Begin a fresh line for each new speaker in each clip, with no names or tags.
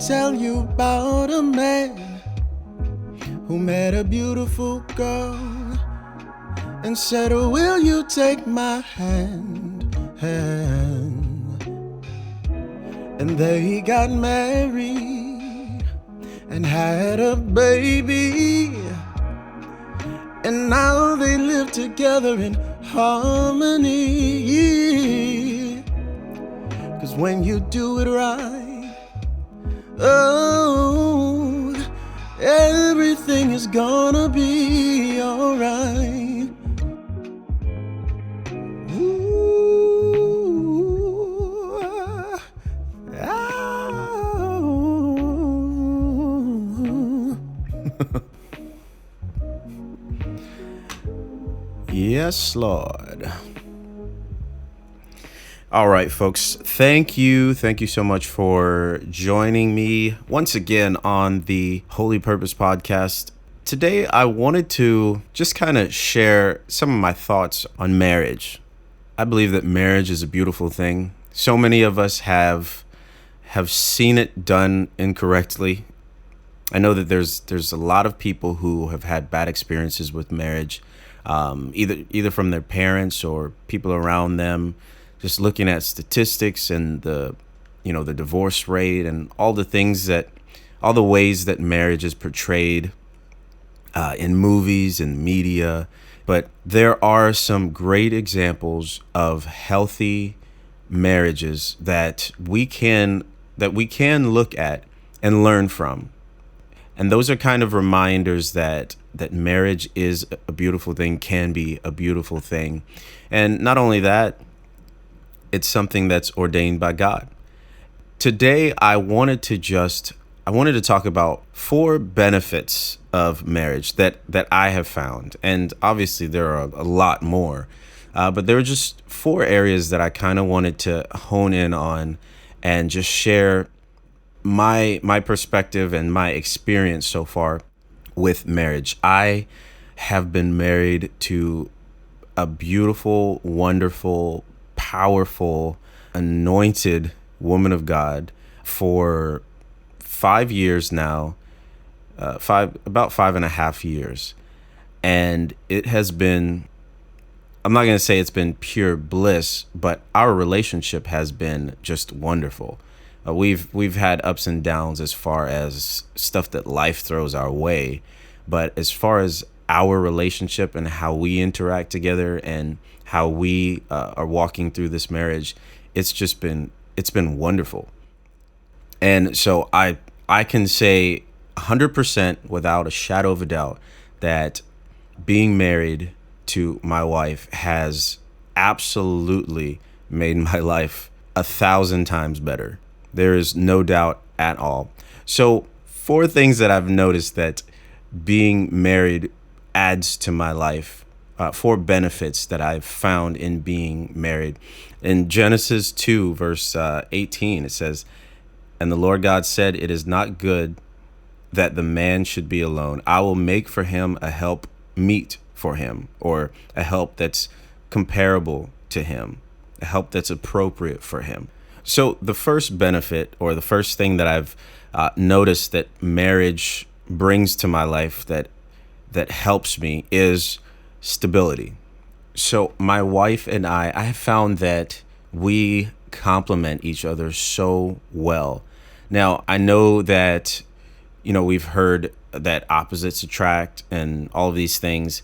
tell you about a man who met a beautiful girl and said, will you take my hand? And they got married and had a baby, and now they live together in harmony. 'Cause when you do it right, oh, everything is gonna be alright. Yes, Lord. All right, folks. Thank you so much for joining me once again on the Holy Purpose Podcast. Today, I wanted to just kind of share some of my thoughts on marriage. I believe that marriage is a beautiful thing. So many of us have seen it done incorrectly. I know that there's a lot of people who have had bad experiences with marriage, either from their parents or people around them. Just looking at statistics and the divorce rate and all the ways that marriage is portrayed in movies and media. But there are some great examples of healthy marriages that we can look at and learn from. And those are kind of reminders that marriage is a beautiful thing, can be a beautiful thing. And not only that, it's something that's ordained by God. Today, I wanted to talk about 4 benefits of marriage that I have found. And obviously there are a lot more, but there are just 4 areas that I kind of wanted to hone in on and just share my perspective and my experience so far with marriage. I have been married to a beautiful, wonderful, powerful, anointed woman of God for 5 years now, about 5.5 years. And it has been, I'm not going to say it's been pure bliss, but our relationship has been just wonderful. We've had ups and downs as far as stuff that life throws our way. But as far as our relationship and how we interact together and how we are walking through this marriage, it's been wonderful. And so I can say 100% without a shadow of a doubt that being married to my wife has absolutely made my life 1,000 times better. There is no doubt at all. So 4 things that I've noticed that being married adds to my life, 4 benefits that I've found in being married. In Genesis 2, verse 18, it says, "And the Lord God said, it is not good that the man should be alone. I will make for him a help meet for him," or a help that's comparable to him, a help that's appropriate for him. So the first benefit, or the first thing that I've noticed that marriage brings to my life that helps me, is stability. So my wife and I have found that we complement each other so well. Now, I know that, we've heard that opposites attract and all of these things.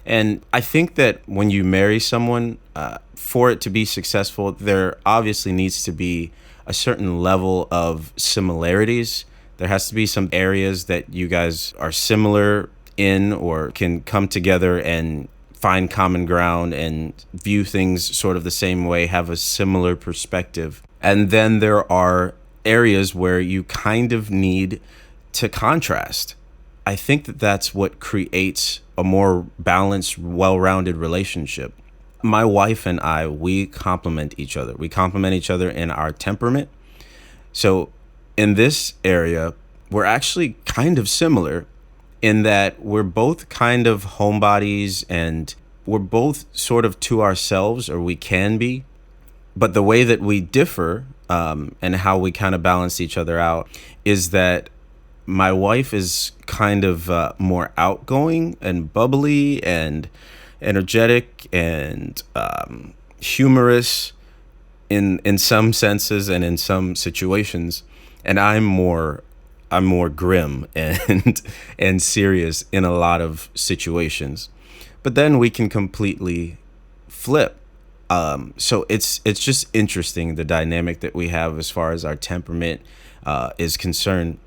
And I think that when you marry someone, for it to be successful, there obviously needs to be a certain level of similarities. There has to be some areas that you guys are similar in or can come together and find common ground and view things sort of the same way, have a similar perspective. And then there are areas where you kind of need to contrast. I think that that's what creates a more balanced, well-rounded relationship. My wife and I, we complement each other. We complement each other in our temperament. So in this area, we're actually kind of similar in that we're both kind of homebodies and we're both sort of to ourselves, or we can be. But the way that we differ and how we kind of balance each other out is that my wife is kind of more outgoing and bubbly and energetic and humorous in some senses and in some situations, and I'm more grim and and serious in a lot of situations. But then we can completely flip. So it's just interesting, the dynamic that we have as far as our temperament is concerned.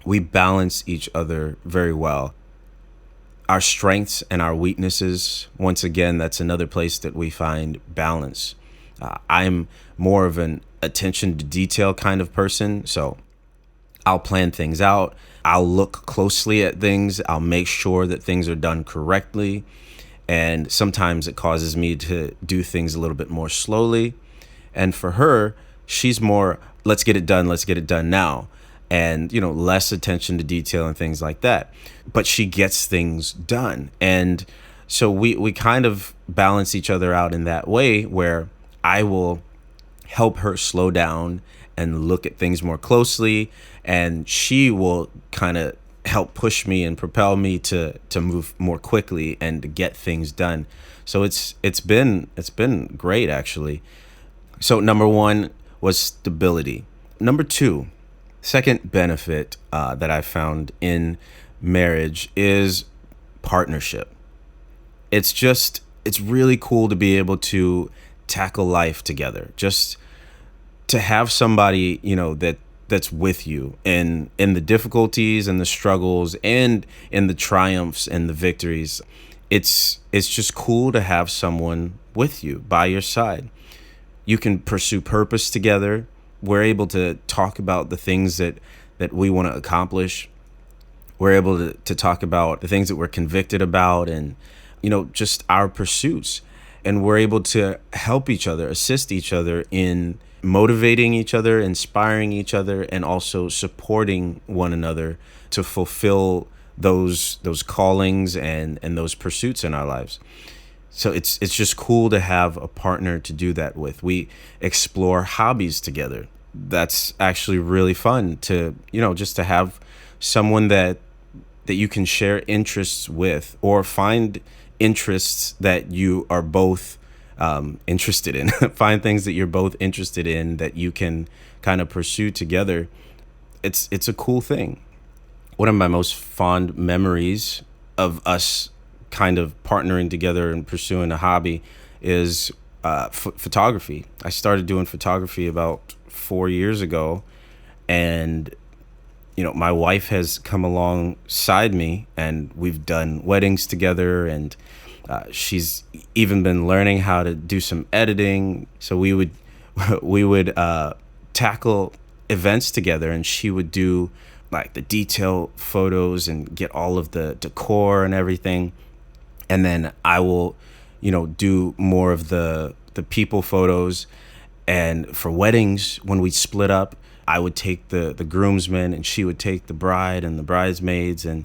We balance each other very well. Our strengths and our weaknesses, once again, that's another place that we find balance. I'm more of an attention to detail kind of person, so I'll plan things out. I'll look closely at things. I'll make sure that things are done correctly. And sometimes it causes me to do things a little bit more slowly. And for her, she's more, let's get it done now. And, less attention to detail and things like that. But she gets things done. And so we kind of balance each other out in that way, where I will help her slow down and look at things more closely, and she will kind of help push me and propel me to move more quickly and to get things done. So it's been great, actually. So number one was stability. Number two, second benefit that I found in marriage is partnership. It's really cool to be able to tackle life together. Just to have somebody, that's with you in the difficulties and the struggles and in the triumphs and the victories. It's just cool to have someone with you by your side. You can pursue purpose together. We're able to talk about the things that we want to accomplish. We're able to talk about the things that we're convicted about, and just our pursuits. And we're able to help each other, assist each other in motivating each other, inspiring each other, and also supporting one another to fulfill those callings and those pursuits in our lives. So it's just cool to have a partner to do that with. We explore hobbies together. That's actually really fun to, just to have someone that you can share interests with, or find interests that you are both interested in. Find things that you're both interested in that you can kind of pursue together. It's a cool thing. One of my most fond memories of us kind of partnering together and pursuing a hobby is photography. I started doing photography about 4 years ago, and my wife has come alongside me, and we've done weddings together, and she's even been learning how to do some editing. So we would tackle events together, and she would do like the detail photos and get all of the decor and everything, and then I will do more of the people photos. And for weddings, when we split up, I would take the groomsmen, and she would take the bride and the bridesmaids, and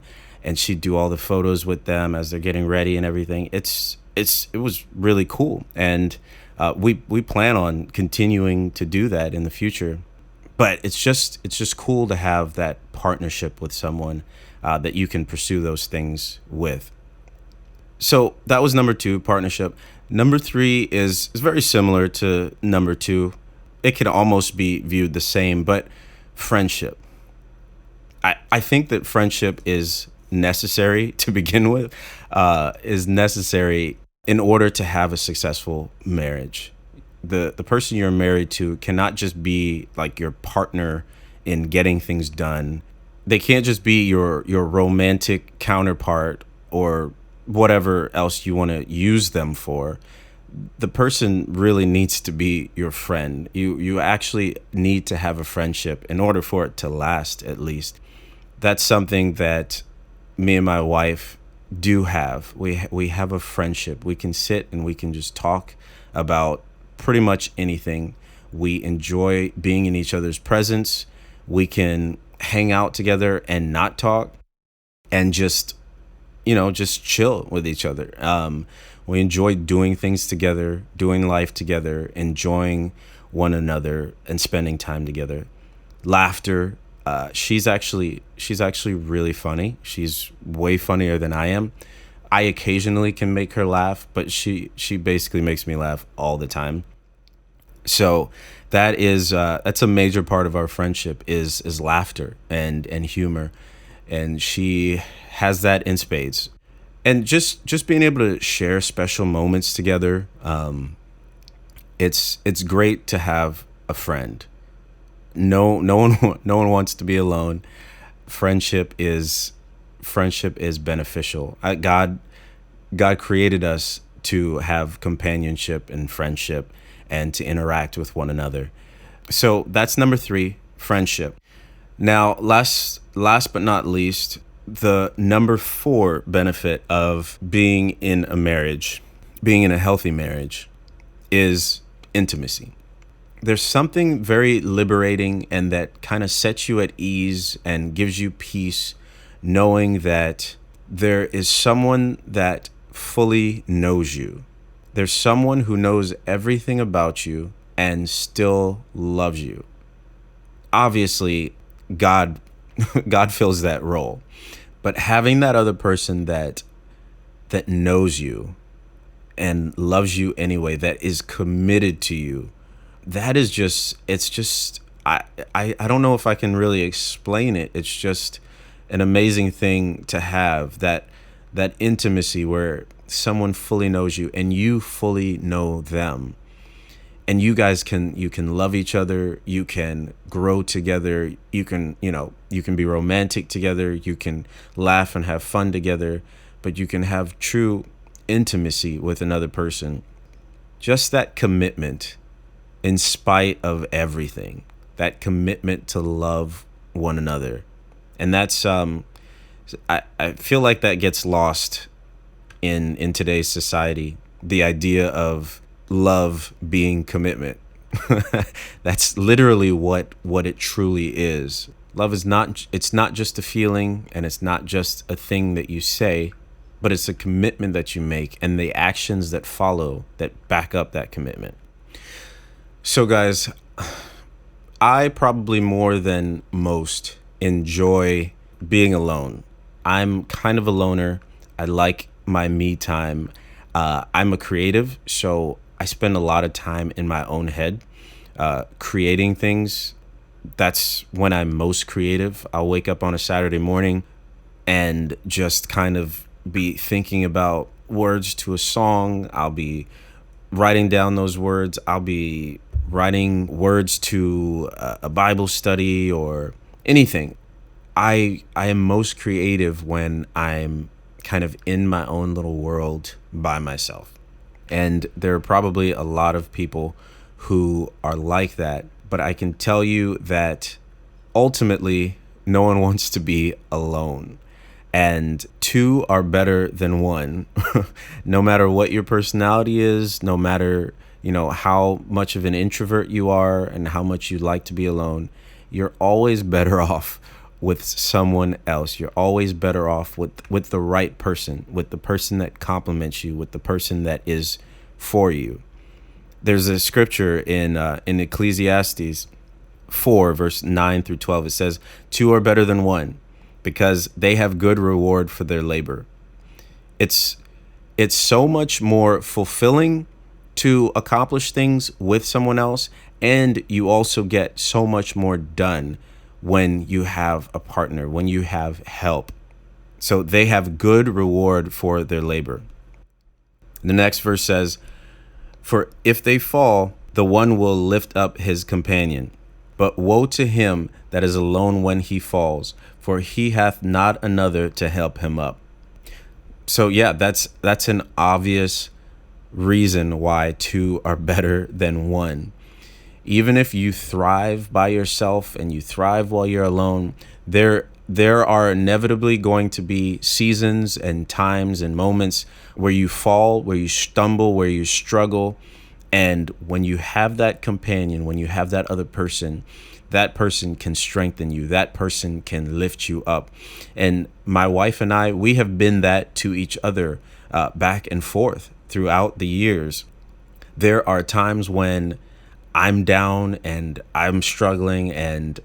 she'd do all the photos with them as they're getting ready and everything. It was really cool, and we plan on continuing to do that in the future. But it's just cool to have that partnership with someone that you can pursue those things with. So that was number two, partnership. Number three is very similar to number two. It can almost be viewed the same, but friendship. I think that friendship is necessary to begin with, is necessary in order to have a successful marriage. The person you're married to cannot just be like your partner in getting things done. They can't just be your romantic counterpart or whatever else you want to use them for. The person really needs to be your friend. You actually need to have a friendship in order for it to last, at least. That's something that me and my wife do have. We have a friendship. We can sit and we can just talk about pretty much anything. We enjoy being in each other's presence. We can hang out together and not talk, and just chill with each other. We enjoy doing things together, doing life together, enjoying one another and spending time together. Laughter. She's actually really funny. She's way funnier than I am. I occasionally can make her laugh, but she basically makes me laugh all the time. So that's a major part of our friendship is laughter and humor, and she has that in spades. And just being able to share special moments together. It's great to have a friend. No one wants to be alone. Friendship is friendship is beneficial. God created us to have companionship and friendship and to interact with one another. So that's number 3, friendship. Now, last but not least, the number 4 benefit of being in a marriage, being in a healthy marriage, is intimacy. There's something very liberating and that kind of sets you at ease and gives you peace, knowing that there is someone that fully knows you. There's someone who knows everything about you and still loves you. Obviously, God God fills that role. But having that other person that knows you and loves you anyway, that is committed to you, that is just it's just I don't know if I can really explain it. It's just an amazing thing to have that intimacy where someone fully knows you and you fully know them, and you can love each other, you can grow together, you can be romantic together, you can laugh and have fun together, but you can have true intimacy with another person. Just that commitment in spite of everything, that commitment to love one another. And that's I feel like that gets lost in today's society, the idea of love being commitment. That's literally what it truly is. Love is it's not just a feeling, and it's not just a thing that you say, but it's a commitment that you make and the actions that follow that back up that commitment. So guys, I probably more than most enjoy being alone. I'm kind of a loner. I like my me time. I'm a creative, so I spend a lot of time in my own head, creating things. That's when I'm most creative. I'll wake up on a Saturday morning and just kind of be thinking about words to a song. I'll be writing down those words. I'll be writing words to a Bible study or anything. I am most creative when I'm kind of in my own little world by myself. And there are probably a lot of people who are like that, but I can tell you that ultimately no one wants to be alone. And 2 are better than 1. No matter what your personality is, no matter, how much of an introvert you are and how much you like to be alone, you're always better off with someone else. You're always better off with the right person, with the person that compliments you, with the person that is for you. There's a scripture in Ecclesiastes 4, verse 9 through 12. It says, 2 are better than 1 because they have good reward for their labor. It's so much more fulfilling to accomplish things with someone else, and you also get so much more done when you have a partner, when you have help. So they have good reward for their labor. The next verse says, for if they fall, the one will lift up his companion. But woe to him that is alone when he falls, for he hath not another to help him up. So yeah, that's an obvious reason why 2 are better than 1. Even if you thrive by yourself and you thrive while you're alone, there are inevitably going to be seasons and times and moments where you fall, where you stumble, where you struggle. And when you have that companion, when you have that other person, that person can strengthen you. That person can lift you up. And my wife and I, we have been that to each other back and forth throughout the years. There are times when I'm down and I'm struggling and,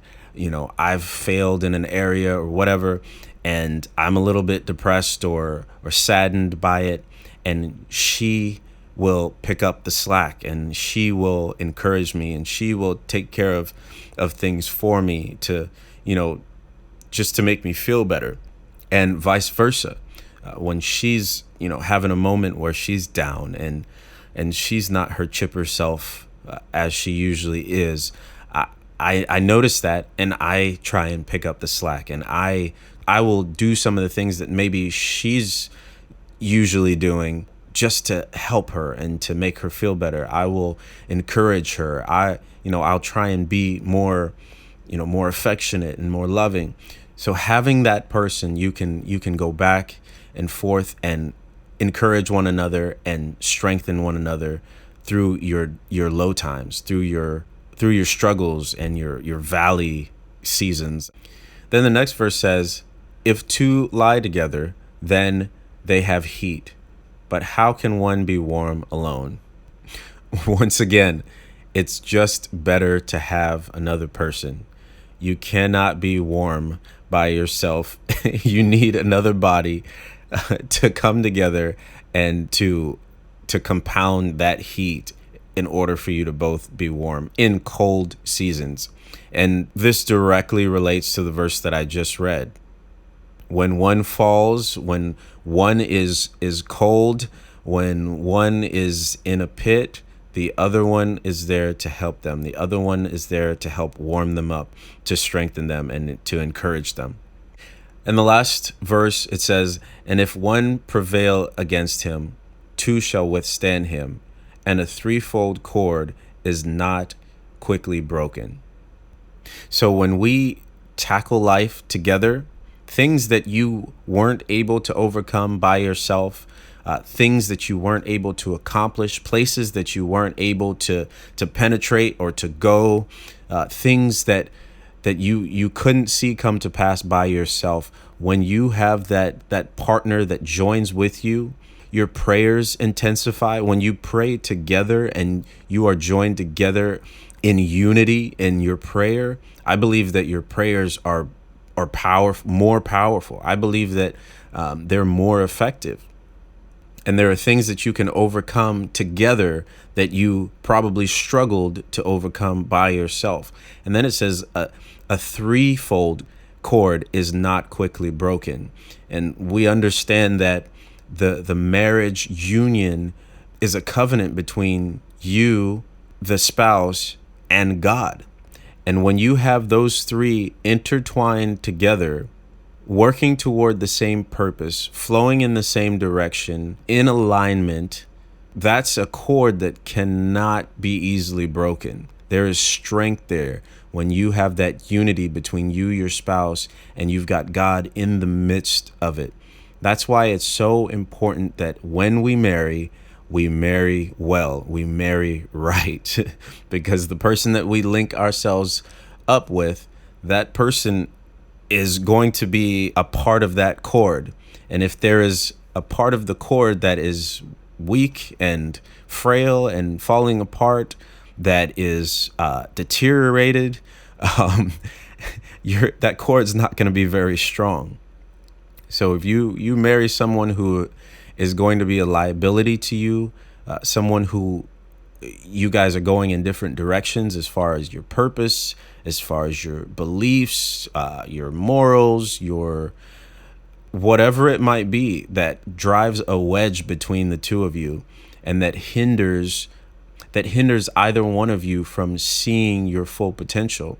I've failed in an area or whatever, and I'm a little bit depressed or saddened by it, and she will pick up the slack and she will encourage me and she will take care of things for me to, you know, just to make me feel better, and vice versa. When she's, having a moment where she's down and she's not her chipper self as she usually is, I notice that, and I try and pick up the slack, and I will do some of the things that maybe she's usually doing just to help her and to make her feel better. I will encourage her. I'll try and be more, more affectionate and more loving. So having that person, you can go back and forth and encourage one another and strengthen one another through your low times, through your struggles and your valley seasons. Then the next verse says, if two lie together, then they have heat. But how can one be warm alone? Once again, it's just better to have another person. You cannot be warm by yourself. You need another body to come together and to compound that heat in order for you to both be warm in cold seasons. And this directly relates to the verse that I just read. When one falls, when one is cold, when one is in a pit, the other one is there to help them. The other one is there to help warm them up, to strengthen them, and to encourage them. And the last verse, it says, and if one prevail against him, two shall withstand him, and a threefold cord is not quickly broken. So when we tackle life together, things that you weren't able to overcome by yourself, things that you weren't able to accomplish, places that you weren't able to penetrate or to go, things that you couldn't see come to pass by yourself. When you have that partner that joins with you, your prayers intensify. When you pray together and you are joined together in unity in your prayer, I believe that your prayers are more powerful. I believe that they're more effective. And there are things that you can overcome together that you probably struggled to overcome by yourself. And then it says a threefold cord is not quickly broken. And we understand that the marriage union is a covenant between you, the spouse, and God. And when you have those three intertwined together, working toward the same purpose, flowing in the same direction, in alignment, that's a cord that cannot be easily broken. There is strength there when you have that unity between you, your spouse, and you've got God in the midst of it. That's why it's so important that when we marry well, we marry right, because the person that we link ourselves up with, that person is going to be a part of that cord. And if there is a part of the cord that is weak and frail and falling apart, that is deteriorated, that cord's not going to be very strong. So if you marry someone who is going to be a liability to you, someone who you guys are going in different directions as far as your purpose, as far as your beliefs, your morals, your whatever it might be that drives a wedge between the two of you, and that hinders either one of you from seeing your full potential,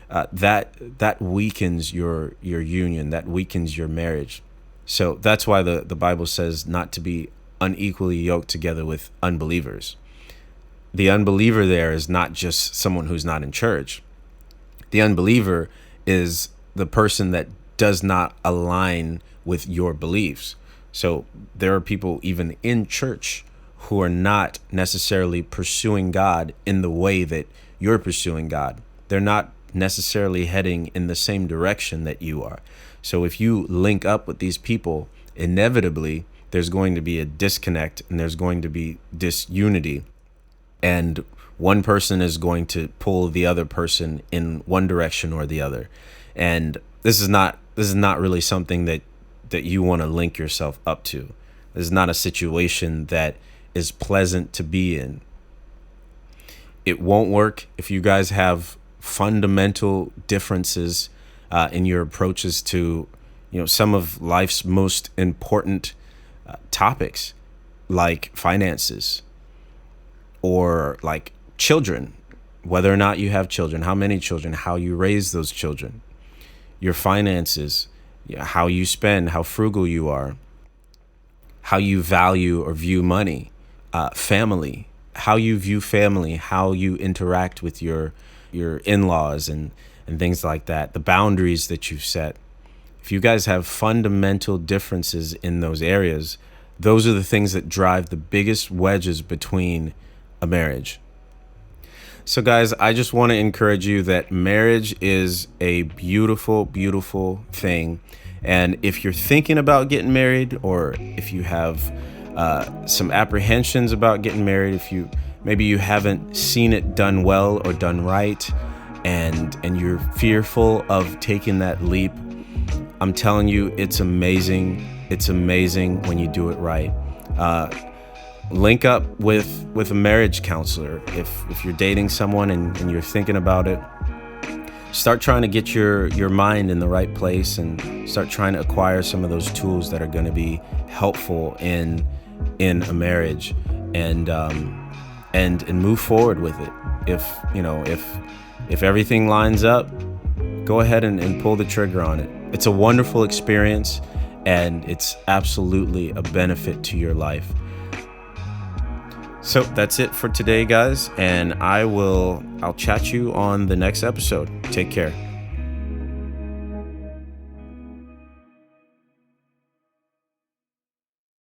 that weakens your union, that weakens your marriage. So that's why the Bible says not to be unequally yoked together with unbelievers. The unbeliever there is not just someone who's not in church. The unbeliever is the person that does not align with your beliefs. So there are people even in church who are not necessarily pursuing God in the way that you're pursuing God. They're not necessarily heading in the same direction that you are. So if you link up with these people, inevitably there's going to be a disconnect and there's going to be disunity. And one person is going to pull the other person in one direction or the other. And this is not really something that you want to link yourself up to. This is not a situation that is pleasant to be in. It won't work if you guys have fundamental differences in your approaches to, some of life's most important topics, like finances or like children, whether or not you have children, how many children, how you raise those children, your finances, how you spend, how frugal you are, how you value or view money, family, how you view family, how you interact with your in-laws and things like that, the boundaries that you've set. If you guys have fundamental differences in those areas, those are the things that drive the biggest wedges between a marriage. So guys, I just want to encourage you that marriage is a beautiful, beautiful thing. And if you're thinking about getting married, or if you have some apprehensions about getting married, if you haven't seen it done well or done right, and you're fearful of taking that leap, I'm telling you, it's amazing. It's amazing when you do it right. Link up with a marriage counselor. If you're dating someone and you're thinking about it, start trying to get your mind in the right place and start trying to acquire some of those tools that are going to be helpful in a marriage, and move forward with it. If everything lines up, go ahead and pull the trigger on it. It's a wonderful experience, and it's absolutely a benefit to your life. So that's it for today, guys, and I'll chat you on the next episode. Take care.